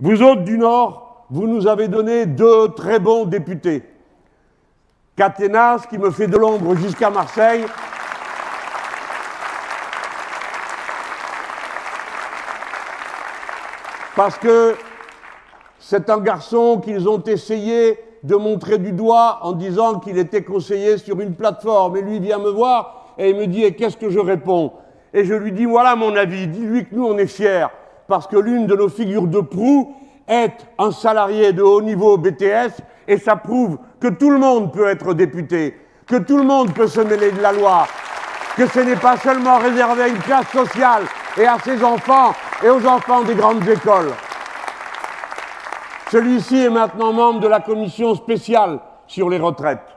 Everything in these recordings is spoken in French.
Vous autres du Nord, vous nous avez donné 2 très bons députés. Caténas, qui me fait de l'ombre jusqu'à Marseille, parce que c'est un garçon qu'ils ont essayé de montrer du doigt en disant qu'il était conseiller sur une plateforme. Et lui vient me voir et il me dit « Et qu'est-ce que je réponds ?» Et je lui dis « Voilà mon avis, dis-lui que nous on est fiers, parce que l'une de nos figures de proue est un salarié de haut niveau BTS, et ça prouve que tout le monde peut être député, que tout le monde peut se mêler de la loi, que ce n'est pas seulement réservé à une classe sociale et à ses enfants et aux enfants des grandes écoles. » Celui-ci est maintenant membre de la commission spéciale sur les retraites.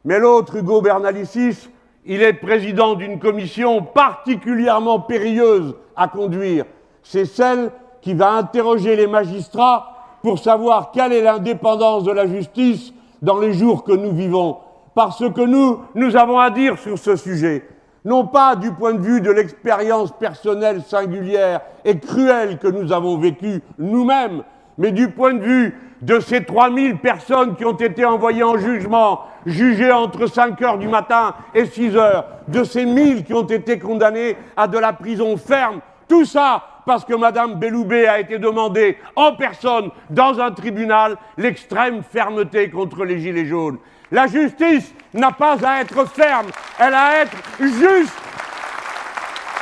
Mais l'autre, Hugo Bernalicis, il est président d'une commission particulièrement périlleuse à conduire. C'est celle qui va interroger les magistrats pour savoir quelle est l'indépendance de la justice dans les jours que nous vivons. Parce que nous avons à dire sur ce sujet, non pas du point de vue de l'expérience personnelle singulière et cruelle que nous avons vécue nous-mêmes, mais du point de vue de ces 3000 personnes qui ont été envoyées en jugement, jugées entre 5 heures du matin et 6 heures, de ces 1000 qui ont été condamnées à de la prison ferme, tout ça parce que Mme Belloubet a été demandée en personne dans un tribunal l'extrême fermeté contre les gilets jaunes. La justice n'a pas à être ferme, elle a à être juste.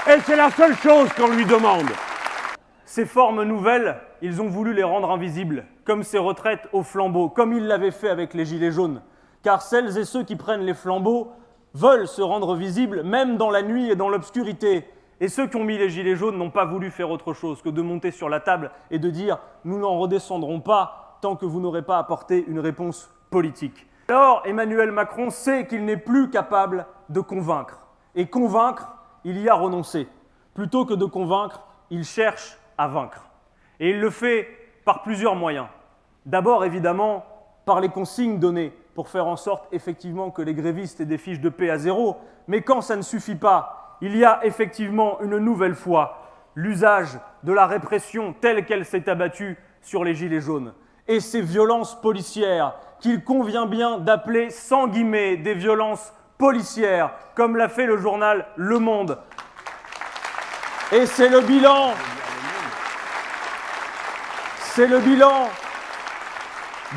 Et c'est la seule chose qu'on lui demande. Ces formes nouvelles, ils ont voulu les rendre invisibles, comme ces retraites au flambeau, comme ils l'avaient fait avec les gilets jaunes. Car celles et ceux qui prennent les flambeaux veulent se rendre visibles, même dans la nuit et dans l'obscurité. Et ceux qui ont mis les gilets jaunes n'ont pas voulu faire autre chose que de monter sur la table et de dire « nous n'en redescendrons pas tant que vous n'aurez pas apporté une réponse politique ». Alors Emmanuel Macron sait qu'il n'est plus capable de convaincre. Et convaincre, il y a renoncé. Plutôt que de convaincre, il cherche à vaincre. Et il le fait par plusieurs moyens. D'abord, évidemment, par les consignes données pour faire en sorte, effectivement, que les grévistes aient des fiches de paix à 0. Mais quand ça ne suffit pas, il y a effectivement une nouvelle fois l'usage de la répression telle qu'elle s'est abattue sur les gilets jaunes. Et ces violences policières qu'il convient bien d'appeler sans guillemets des violences policières, comme l'a fait le journal Le Monde. Et c'est le bilan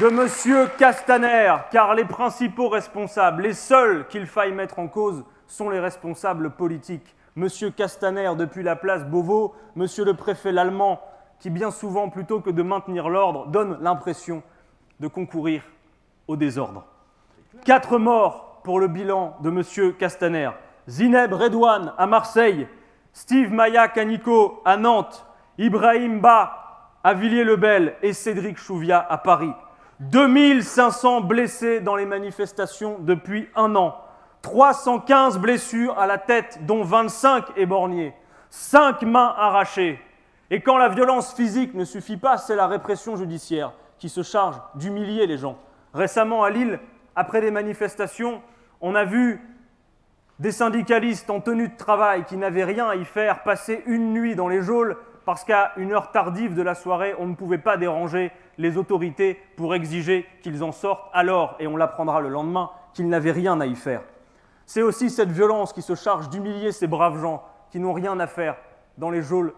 de M. Castaner, car les principaux responsables, les seuls qu'il faille mettre en cause, sont les responsables politiques. M. Castaner depuis la place Beauvau, M. le préfet Lallemand, qui bien souvent, plutôt que de maintenir l'ordre, donne l'impression de concourir au désordre. 4 morts pour le bilan de M. Castaner. Zineb Redouane à Marseille, Steve Maya Canico à Nantes, Ibrahim Ba à Villiers-le-Bel et Cédric Chouviat à Paris. 2500 blessés dans les manifestations depuis 1 an. 315 blessures à la tête, dont 25 éborgnées. 5 mains arrachées. Et quand la violence physique ne suffit pas, c'est la répression judiciaire qui se charge d'humilier les gens. Récemment à Lille, après des manifestations, on a vu des syndicalistes en tenue de travail qui n'avaient rien à y faire passer une nuit dans les geôles parce qu'à une heure tardive de la soirée, on ne pouvait pas déranger les autorités pour exiger qu'ils en sortent alors, et on l'apprendra le lendemain, qu'ils n'avaient rien à y faire. C'est aussi cette violence qui se charge d'humilier ces braves gens qui n'ont rien à faire dans les geôles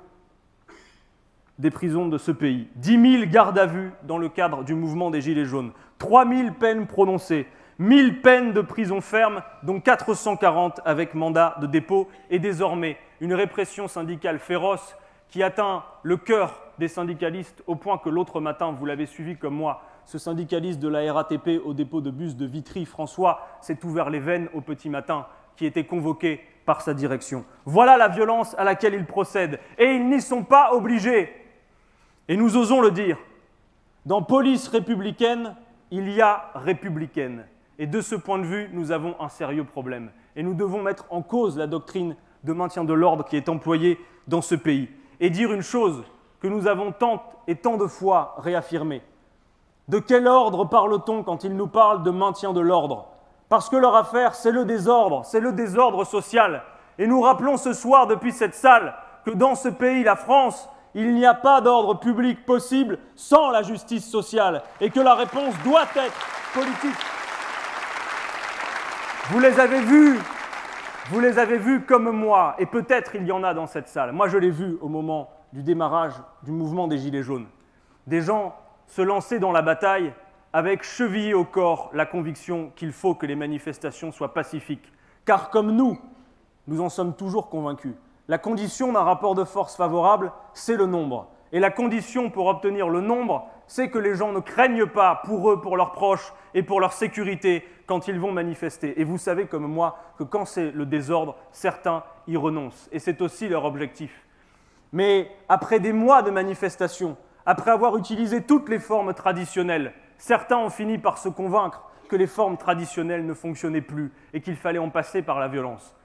des prisons de ce pays. 10 000 gardes à vue dans le cadre du mouvement des Gilets jaunes. 3 000 peines prononcées. 1 000 peines de prison ferme, dont 440 avec mandat de dépôt. Et désormais, une répression syndicale féroce qui atteint le cœur des syndicalistes au point que l'autre matin, vous l'avez suivi comme moi, ce syndicaliste de la RATP au dépôt de bus de Vitry, François, s'est ouvert les veines au petit matin, qui était convoqué par sa direction. Voilà la violence à laquelle ils procèdent. Et ils n'y sont pas obligés. Et nous osons le dire. Dans police républicaine, il y a républicaine. Et de ce point de vue, nous avons un sérieux problème. Et nous devons mettre en cause la doctrine de maintien de l'ordre qui est employée dans ce pays. Et dire une chose que nous avons tant et tant de fois réaffirmée. De quel ordre parle-t-on quand ils nous parlent de maintien de l'ordre? Parce que leur affaire, c'est le désordre social. Et nous rappelons ce soir depuis cette salle que dans ce pays, la France, il n'y a pas d'ordre public possible sans la justice sociale et que la réponse doit être politique. Vous les avez vus comme moi, et peut-être il y en a dans cette salle. Moi, je l'ai vu au moment du démarrage du mouvement des Gilets jaunes. Des gens se lancer dans la bataille avec chevillé au corps la conviction qu'il faut que les manifestations soient pacifiques. Car comme nous en sommes toujours convaincus. La condition d'un rapport de force favorable, c'est le nombre. Et la condition pour obtenir le nombre, c'est que les gens ne craignent pas pour eux, pour leurs proches et pour leur sécurité quand ils vont manifester. Et vous savez comme moi que quand c'est le désordre, certains y renoncent. Et c'est aussi leur objectif. Mais après des mois de manifestations, après avoir utilisé toutes les formes traditionnelles, certains ont fini par se convaincre que les formes traditionnelles ne fonctionnaient plus et qu'il fallait en passer par la violence.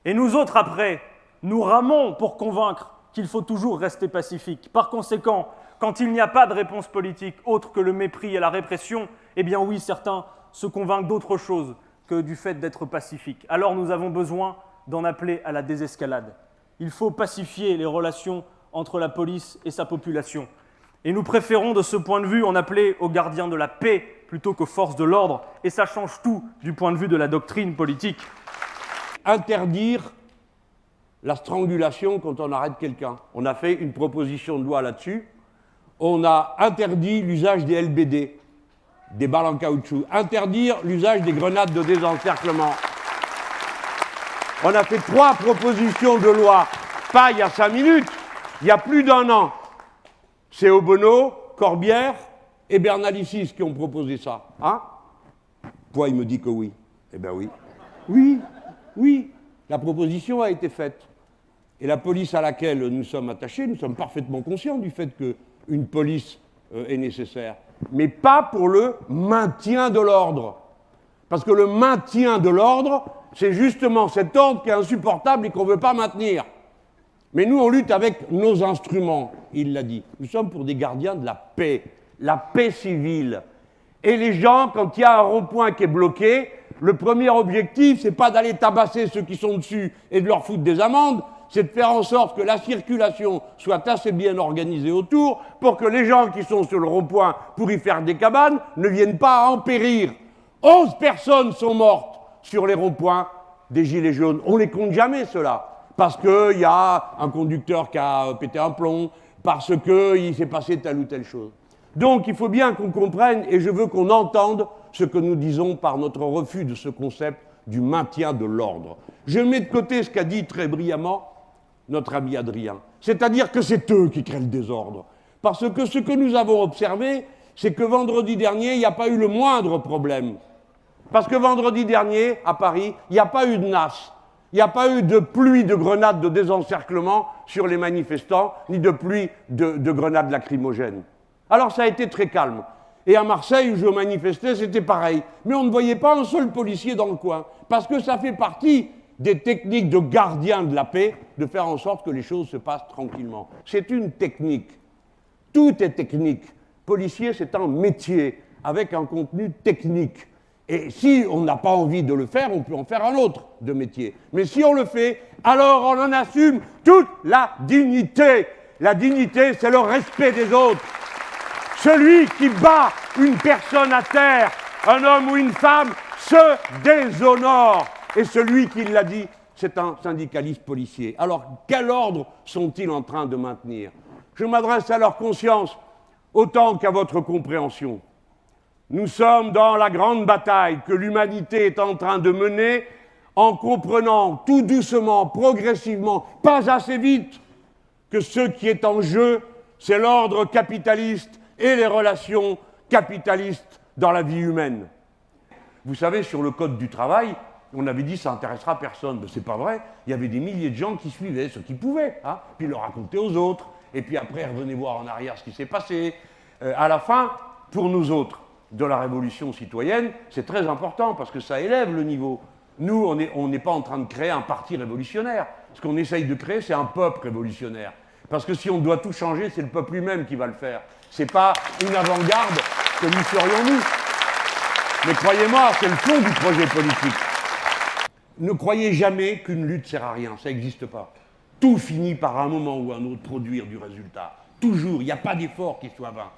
Et nous autres, après, nous ramons pour convaincre qu'il faut toujours rester pacifique. Par conséquent, quand il n'y a pas de réponse politique autre que le mépris et la répression, eh bien oui, certains se convainquent d'autre chose que du fait d'être pacifique. Alors nous avons besoin d'en appeler à la désescalade. Il faut pacifier les relations entre la police et sa population. Et nous préférons de ce point de vue en appeler aux gardiens de la paix plutôt qu'aux forces de l'ordre, et ça change tout du point de vue de la doctrine politique. Interdire la strangulation quand on arrête quelqu'un. On a fait une proposition de loi là-dessus. On a interdit l'usage des LBD, des balles en caoutchouc. Interdire l'usage des grenades de désencerclement. On a fait 3 propositions de loi, pas il y a 5 minutes, il y a plus d'1 an. C'est Obono, Corbière et Bernalicis qui ont proposé ça. Hein? Pourquoi il me dit que oui? Eh bien oui. Oui, la proposition a été faite. Et la police à laquelle nous sommes attachés, nous sommes parfaitement conscients du fait qu'une police est nécessaire. Mais pas pour le maintien de l'ordre. Parce que le maintien de l'ordre, c'est justement cet ordre qui est insupportable et qu'on ne veut pas maintenir. Mais nous, on lutte avec nos instruments, il l'a dit. Nous sommes pour des gardiens de la paix civile. Et les gens, quand il y a un rond-point qui est bloqué, le premier objectif, c'est pas d'aller tabasser ceux qui sont dessus et de leur foutre des amendes, c'est de faire en sorte que la circulation soit assez bien organisée autour pour que les gens qui sont sur le rond-point pour y faire des cabanes ne viennent pas à en périr. 11 personnes sont mortes sur les ronds-points des Gilets jaunes. On ne les compte jamais, ceux-là. Parce qu'il y a un conducteur qui a pété un plomb, parce qu'il s'est passé telle ou telle chose. Donc il faut bien qu'on comprenne, et je veux qu'on entende ce que nous disons par notre refus de ce concept du maintien de l'ordre. Je mets de côté ce qu'a dit très brillamment notre ami Adrien. C'est-à-dire que c'est eux qui créent le désordre. Parce que ce que nous avons observé, c'est que vendredi dernier, il n'y a pas eu le moindre problème. Parce que vendredi dernier, à Paris, il n'y a pas eu de nasse. Il n'y a pas eu de pluie de grenades de désencerclement sur les manifestants, ni de pluie de grenades lacrymogènes. Alors ça a été très calme. Et à Marseille, où je manifestais, c'était pareil. Mais on ne voyait pas un seul policier dans le coin. Parce que ça fait partie des techniques de gardiens de la paix, de faire en sorte que les choses se passent tranquillement. C'est une technique. Tout est technique. Policier, c'est un métier, avec un contenu technique. Et si on n'a pas envie de le faire, on peut en faire un autre de métier. Mais si on le fait, alors on en assume toute la dignité. La dignité, c'est le respect des autres. Celui qui bat une personne à terre, un homme ou une femme, se déshonore. Et celui qui l'a dit, c'est un syndicaliste policier. Alors, quel ordre sont-ils en train de maintenir? Je m'adresse à leur conscience autant qu'à votre compréhension. Nous sommes dans la grande bataille que l'humanité est en train de mener en comprenant tout doucement, progressivement, pas assez vite, que ce qui est en jeu, c'est l'ordre capitaliste et les relations capitalistes dans la vie humaine. Vous savez, sur le code du travail, on avait dit ça n'intéressera personne. Mais c'est pas vrai. Il y avait des milliers de gens qui suivaient ce qu'ils pouvaient, hein, puis le racontaient aux autres, et puis après revenaient voir en arrière ce qui s'est passé. À la fin, pour nous autres, de la révolution citoyenne, c'est très important parce que ça élève le niveau. Nous, on n'est pas en train de créer un parti révolutionnaire. Ce qu'on essaye de créer, c'est un peuple révolutionnaire. Parce que si on doit tout changer, c'est le peuple lui-même qui va le faire. C'est pas une avant-garde que nous serions nous. Mais croyez-moi, c'est le fond du projet politique. Ne croyez jamais qu'une lutte sert à rien, ça n'existe pas. Tout finit par un moment ou un autre produire du résultat. Toujours, il n'y a pas d'effort qui soit vain.